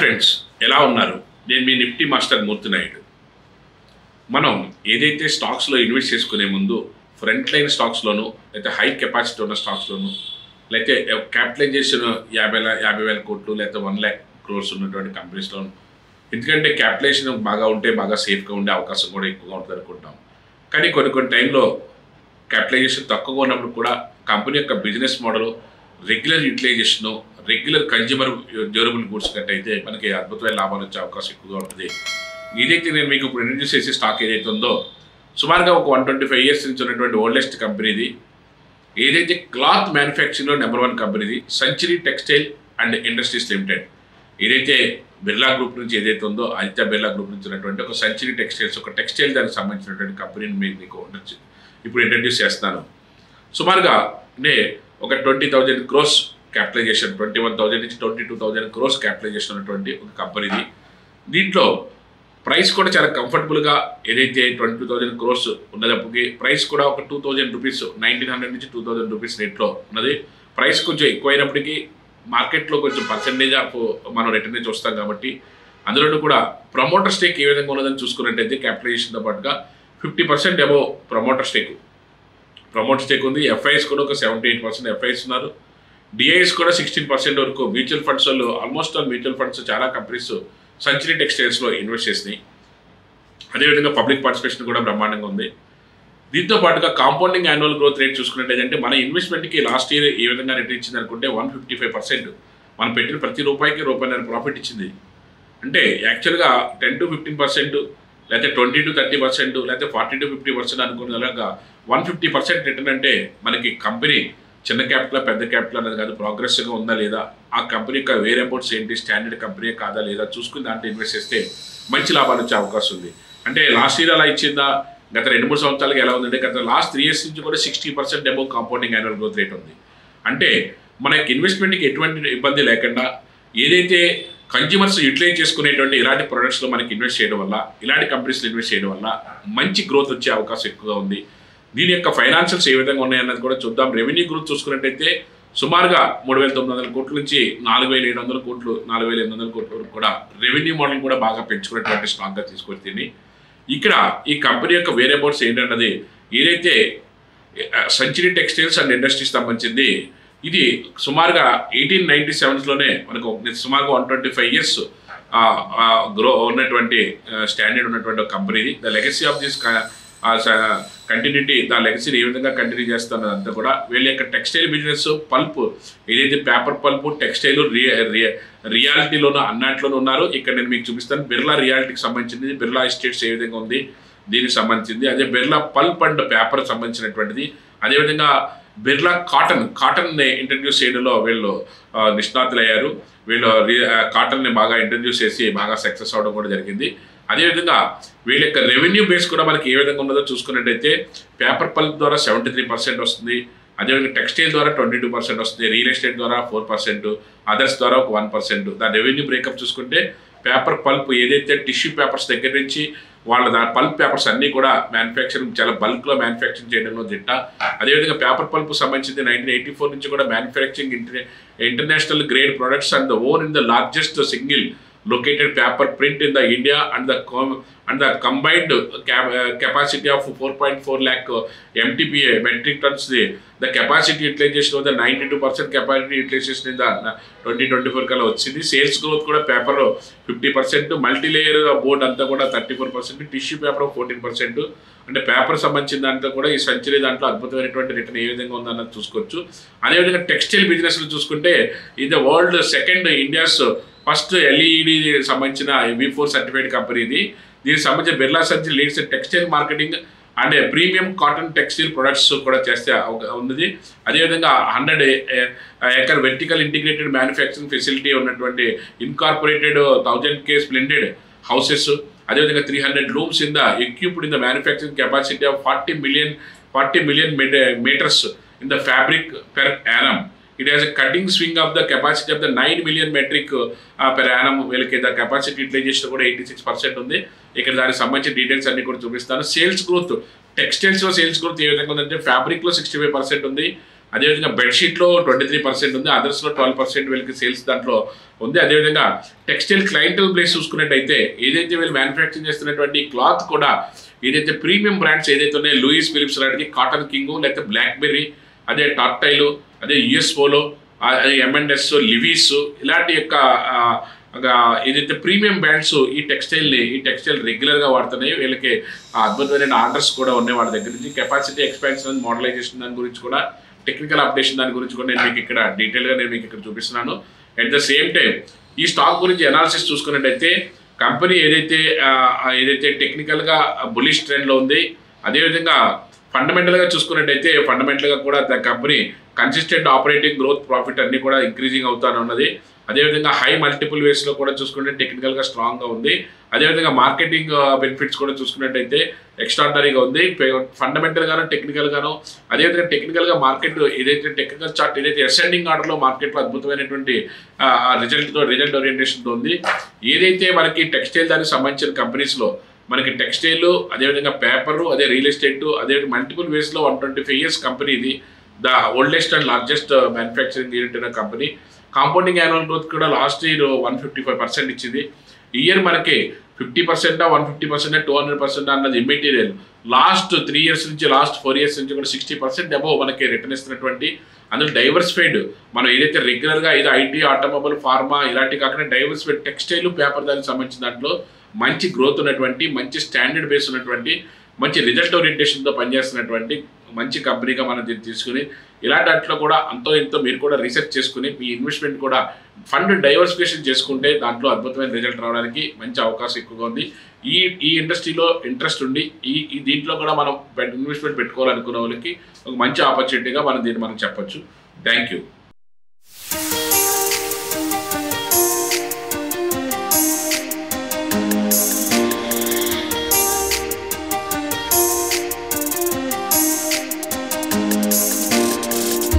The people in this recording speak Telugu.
హాయ్ ఫ్రెండ్స్, ఎలా ఉన్నారు? నేను మీ నిఫ్టీ మాస్టర్ మూర్తి నాయుడు. మనం ఏదైతే స్టాక్స్లో ఇన్వెస్ట్ చేసుకునే ముందు ఫ్రంట్ లైన్ స్టాక్స్లోను, లేకపోతే హై కెపాసిటీ ఉన్న స్టాక్స్లోను, లేకపోతే క్యాపిటలైజేషన్ 50,000 కోట్లు లేకపోతే 1,00,000 crores ఉన్నటువంటి కంపెనీస్లోను, ఎందుకంటే క్యాపిటలైజేషన్ బాగా ఉంటే బాగా సేఫ్గా ఉండే అవకాశం కూడా ఎక్కువగా ఉంటుంది అనుకుంటాం. కానీ కొన్ని టైంలో క్యాపిటలైజేషన్ తక్కువగా ఉన్నప్పుడు కూడా కంపెనీ యొక్క business model regular utilisation, regular consumer durable goods కట్టయితే మనకి అద్భుతమైన లాభాలు వచ్చే అవకాశం ఎక్కువగా ఉంటుంది. ఏదైతే నేను మీకు ఇప్పుడు ఇంట్రడ్యూస్ చేసే స్టాక్ ఏదైతే ఉందో సుమారుగా ఒక 125 years నుంచి ఉన్నటువంటి ఓల్డెస్ట్ కంపెనీది, ఏదైతే క్లాత్ మ్యానుఫ్యాక్చరింగ్లో నెంబర్ 1 కంపెనీది century textile and industries limited. ఏదైతే బిర్లా గ్రూప్ నుంచి ఏదైతే ఉందో ఆదిత్య బిర్లా గ్రూప్ నుంచి ఉన్నటువంటి ఒక సెంచరీ టెక్స్టైల్స్, ఒక టెక్స్టైల్ దానికి సంబంధించినటువంటి కంపెనీని మీకు ఇప్పుడు ఇంట్రడ్యూస్ చేస్తున్నాను. సుమారుగా అంటే ఒక 20,000 crores క్యాపిటలైజేషన్, 21,000 నుంచి 22,000 crores క్యాపిటలైజేషన్ ఉన్నటువంటి ఒక కంపెనీది. దీంట్లో ప్రైస్ కూడా చాలా కంఫర్టబుల్గా, ఏదైతే 22,000 crores ఉన్నదప్పటికి ప్రైస్ కూడా ఒక 2,000 rupees, 1,900 నుంచి 2,000 rupees రేట్లో ఉన్నది. ప్రైస్ కొంచెం ఎక్కువైనప్పటికీ మార్కెట్లో కొంచెం పర్సెంటేజ్ ఆఫ్ మనం రిటర్న్ చూస్తాం కాబట్టి, అందులో కూడా ప్రమోటర్ స్టేక్ ఏ విధంగా ఉన్నదని చూసుకున్నట్టయితే క్యాపిటలైజేషన్తో పాటుగా 50% అబోవ్ ప్రమోటర్ స్టేక్ ఉంది. ఎఫ్ఐఎస్ కూడా ఒక 78% ఎఫ్ఐఎస్ ఉన్నారు. డిఐఎస్ కూడా 16% వరకు. మ్యూచువల్ ఫండ్స్ వాళ్ళు ఆల్మోస్ట్ ఆల్ మ్యూచువల్ ఫండ్స్ చాలా కంపెనీస్ సెంచరీ టెక్స్టైల్స్లో ఇన్వెస్ట్ చేసినాయి. అదేవిధంగా పబ్లిక్ పార్టిసిపేషన్ కూడా బ్రహ్మాండంగా ఉంది. దీంతో పాటుగా కాంపౌండింగ్ యాన్యువల్ గ్రోత్ రేట్ చూసుకున్నట్టయితే మన ఇన్వెస్ట్మెంట్కి లాస్ట్ ఇయర్ ఏ విధంగా రిటర్న్ ఇచ్చింది అనుకుంటే 155%. మనం పెట్టిన ప్రతి రూపాయికి రూపాయన్నర ప్రాఫిట్ ఇచ్చింది. అంటే యాక్చువల్గా 10 to 15%, లేకపోతే 20 to 30%, లేకపోతే 40 to 50% అనుకునేలాగా 150% రిటర్న్ అంటే మనకి కంపెనీ చిన్న క్యాపిటల్ పెద్ద క్యాపిటల్ అనేది కాదు, ప్రోగ్రెసివ్గా ఉందా లేదా, ఆ కంపెనీ యొక్క వేరే అబౌట్స్ ఏంటి, స్టాండర్డ్ కంపెనీ కాదా లేదా చూసుకుని దాంట్లో ఇన్వెస్ట్ చేస్తే మంచి లాభాలు వచ్చే అవకాశం ఉంది. అంటే లాస్ట్ ఇయర్ అలా ఇచ్చిందా, గత 2-3 సంవత్సరాలకి ఎలా ఉందంటే గత లాస్ట్ 3 years నుంచి కూడా 60% above compounding annual growth rate ఉంది. అంటే మనకి ఇన్వెస్ట్మెంట్కి ఎటువంటి ఇబ్బంది లేకుండా ఏదైతే కన్జ్యూమర్స్ యూటిలైజ్ చేసుకునేటువంటి ఇలాంటి ప్రొడక్ట్స్లో మనకి ఇన్వెస్ట్ చేయడం వల్ల, ఇలాంటి కంపెనీస్లో ఇన్వెస్ట్ చేయడం వల్ల మంచి గ్రోత్ వచ్చే అవకాశం ఎక్కువగా ఉంది. దీని యొక్క ఫైనాన్షియల్స్ ఏ విధంగా ఉన్నాయన్నది కూడా చూద్దాం. రెవెన్యూ గ్రోత్ చూసుకున్నట్టయితే సుమారుగా 3,900 కోట్ల నుంచి 4,700 కోట్లు, 4,800 కోట్ల వరకు కూడా రెవెన్యూ మోడల్ కూడా బాగా పెంచుకునేటువంటి స్టాక్గా తీసుకొచ్చింది. ఇక్కడ ఈ కంపెనీ యొక్క వేరియబుల్స్ ఏంటన్నది, ఏదైతే సెంచరీ టెక్స్టైల్స్ అండ్ ఇండస్ట్రీస్ సంబంధించింది, ఇది సుమారుగా 1897లోనే మనకు సుమారుగా 125 years గ్రో ఉన్నటువంటి స్టాండర్డ్ ఉన్నటువంటి ఒక కంపెనీది. The legacy of this continuity, దా లెగసీని ఏ విధంగా కంటిన్యూ చేస్తున్నదంతా కూడా వీళ్ళ యొక్క టెక్స్టైల్ బిజినెస్, పల్ప్, ఏదైతే పేపర్ పల్ప్, టెక్స్టైల్, రియాలిటీలోనూ అన్నింటిలోనూ ఉన్నారు. ఇక్కడ నేను మీకు చూపిస్తాను. బిర్లా రియాలిటీకి సంబంధించింది, బిర్లా ఎస్టేట్స్ ఏ విధంగా ఉంది దీనికి సంబంధించింది, అదే బిర్లా పల్ప్ అండ్ పేపర్ సంబంధించినటువంటిది. అదేవిధంగా బిర్లా కాటన్ని ఇంట్రడ్యూస్ చేయడంలో వీళ్ళు నిష్ణాతులయ్యారు. వీళ్ళు కాటన్ని బాగా ఇంట్రడ్యూస్ చేసి బాగా సక్సెస్ అవడం కూడా జరిగింది. అదేవిధంగా వీళ్ళ యొక్క రెవెన్యూ బేస్ కూడా మనకి ఏ విధంగా ఉన్నదో చూసుకున్నట్టయితే పేపర్ పల్ప్ ద్వారా 73% వస్తుంది. అదేవిధంగా టెక్స్టైల్ ద్వారా 22% వస్తుంది. రియల్ ఎస్టేట్ ద్వారా 4%, అదర్స్ ద్వారా ఒక 1%. దాని రెవెన్యూ బ్రేకప్ చూసుకుంటే పేపర్ పల్ప్ ఏదైతే టిష్యూ పేపర్స్ దగ్గర నుంచి దాని పల్ప్ పేపర్స్ అన్నీ కూడా మ్యానుఫ్యాక్చరింగ్ చాలా బల్క్లో మ్యానుఫ్యాక్చరింగ్ చేయడంలో దిట్ట. అదేవిధంగా పేపర్ పల్ప్ సంబంధించింది 1984 నుంచి కూడా manufacturing international grade products and own in the largest single located paper print in the India and the combined capacity of 4.4 lakh MTPA metric tons. The capacity utilization of the 92% capacity utilization in the 2024 కల్లా వచ్చింది. సేల్స్ గ్రోత్ కూడా పేపర్ 50%, మల్టీలేయర్ బోర్డ్ అంతా కూడా 34%, టిష్యూ పేపర్ 14%. అంటే పేపర్ సంబంధించిన దాంట్లో కూడా ఈ సెంచరీ దాంట్లో అద్భుతమైనటువంటి రిటర్న్ ఏ విధంగా ఉందన్నది చూసుకోవచ్చు. అదేవిధంగా టెక్స్టైల్ బిజినెస్లో చూసుకుంటే ఇది world second India's first LED సంబంధించిన V4 సర్టిఫైడ్ కంపెనీ ఇది. దీనికి సంబంధించిన Birla century leads textile marketing and premium cotton textile products కూడా చేస్తే ఉన్నది. అదేవిధంగా 100 acre vertical integrated manufacturing facility ఉన్నటువంటి ఇన్కార్పొరేటెడ్ 1000K స్ప్లెండెడ్ హౌసెస్. అదేవిధంగా 300 looms in the equipped in the manufacturing capacity of 40 million meters in the fabric per annum. It has a cutting swing of the capacity of the 9 million metric per annum. వీళ్ళకి ద కెపాసిటీ యూటిలైజేషన్ కూడా 86% ఉంది. ఇక్కడ దానికి సంబంధించిన డీటెయిల్స్ అన్ని కూడా చూపిస్తాను. సేల్స్ గ్రోత్, టెక్స్టైల్స్లో సేల్స్ గ్రోత్ ఏ విధంగా ఉందంటే ఫ్యాబ్రిక్లో 65% ఉంది. అదేవిధంగా బెడ్షీట్లో 23% ఉంది, అదర్స్లో 12% వీళ్ళకి సేల్స్ దాంట్లో ఉంది. అదేవిధంగా టెక్స్టైల్ క్లయింటల్ ప్లేస్ చూసుకున్నట్టయితే ఏదైతే వీళ్ళు మ్యానుఫ్యాక్చరింగ్ చేస్తున్నటువంటి క్లాత్ కూడా ఏదైతే ప్రీమియం బ్రాండ్స్ ఏదైతే ఉన్నాయో లూయిస్ ఫిలిప్స్ లాంటిది, కాటన్ కింగ్, లేకపోతే బ్లాక్బెర్రీ, అదే టార్టైలు, అదే యుఎస్ పోలో, అదే M&S, లివీస్ ఇలాంటి యొక్క ఏదైతే ప్రీమియం బ్రాండ్స్ ఈ టెక్స్టైల్ రెగ్యులర్గా వాడుతున్నాయి. వీళ్ళకి అద్భుతమైన ఆర్డర్స్ కూడా ఉన్నాయి వాళ్ళ దగ్గర నుంచి. కెపాసిటీ ఎక్స్పాన్షన్, మోడలైజేషన్ దాని గురించి కూడా, టెక్నికల్ అప్డేషన్ దాని గురించి కూడా నేను మీకు ఇక్కడ డీటెయిల్గా మీకు ఇక్కడ చూపిస్తున్నాను. అట్ ద సేమ్ టైం ఈ స్టాక్ గురించి అనాలిసిస్ చూసుకున్నట్టయితే కంపెనీ ఏదైతే టెక్నికల్గా బులిష్ ట్రెండ్లో ఉంది, అదేవిధంగా ఫండమెంటల్గా చూసుకున్నట్టయితే ఫండమెంటల్గా కూడా company consistent operating growth, profit అన్నీ కూడా ఇంక్రీజింగ్ అవుతానే ఉన్నది. అదేవిధంగా హై మల్టిపుల్ వేస్లో కూడా చూసుకుంటే టెక్నికల్గా స్ట్రాంగ్గా ఉంది. అదేవిధంగా మార్కెటింగ్ బెనిఫిట్స్ కూడా చూసుకున్నట్టయితే ఎక్స్ట్రాడనరీగా ఉంది. ఫండమెంటల్గాను టెక్నికల్గాను, అదేవిధంగా టెక్నికల్గా మార్కెట్ ఏదైతే టెక్నికల్ చార్ట్ ఏదైతే అసెండింగ్ ఆర్డర్లో మార్కెట్లో అద్భుతమైనటువంటి రిజల్ట్ ఓరియంటేషన్తో ఉంది. ఏదైతే మనకి టెక్స్టైల్ దానికి సంబంధించిన కంపెనీస్లో మనకి టెక్స్టైల్, అదేవిధంగా పేపరు, అదే రియల్ ఎస్టేట్, అదేవిధంగా మల్టిపుల్ వేస్లో 125 years కంపెనీ ఇది. The oldest and largest manufacturing unit అయిన కంపెనీ. కాంపౌండింగ్ యాన్యువల్ గ్రోత్ కూడా లాస్ట్ ఇయర్ 155% ఇచ్చింది. ఈ ఇయర్ మనకి 50%, 150%, 200% అన్నది ఇమ్మెటీరియల్. లాస్ట్ 3 years నుంచి, లాస్ట్ 4 years నుంచి కూడా 60% అబోవ్ మనకి రిటర్న్ ఇస్తున్నటువంటి, అందులో డైవర్సిఫైడ్ మనం ఏదైతే రెగ్యులర్గా ఏదో ఐటీ, ఆటోమొబైల్, ఫార్మా ఇలాంటి కాకుండా డైవర్సిఫైడ్ టెక్స్టైల్, పేపర్ దానికి సంబంధించిన దాంట్లో మంచి గ్రోత్ ఉన్నటువంటి, మంచి స్టాండర్డ్ బేస్ ఉన్నటువంటి, మంచి రిజల్ట్ ఓరియంటేషన్తో పనిచేస్తున్నటువంటి మంచి కంపెనీగా మనం దీన్ని తీసుకుని ఇలాంటి వాటిలో కూడా అంతో ఎంతో మీరు కూడా రీసెర్చ్ చేసుకుని మీ ఇన్వెస్ట్మెంట్ కూడా ఫండ్ డైవర్సిఫికేషన్ చేసుకుంటే దాంట్లో అద్భుతమైన రిజల్ట్ రావడానికి మంచి అవకాశం ఎక్కువగా ఉంది. ఈ ఇండస్ట్రీలో ఇంట్రెస్ట్ ఉండి ఈ దీంట్లో కూడా మనం ఇన్వెస్ట్మెంట్ పెట్టుకోవాలనుకున్న వాళ్ళకి ఒక మంచి ఆపర్చునిటీగా మనం దీన్ని చెప్పొచ్చు. Thank you.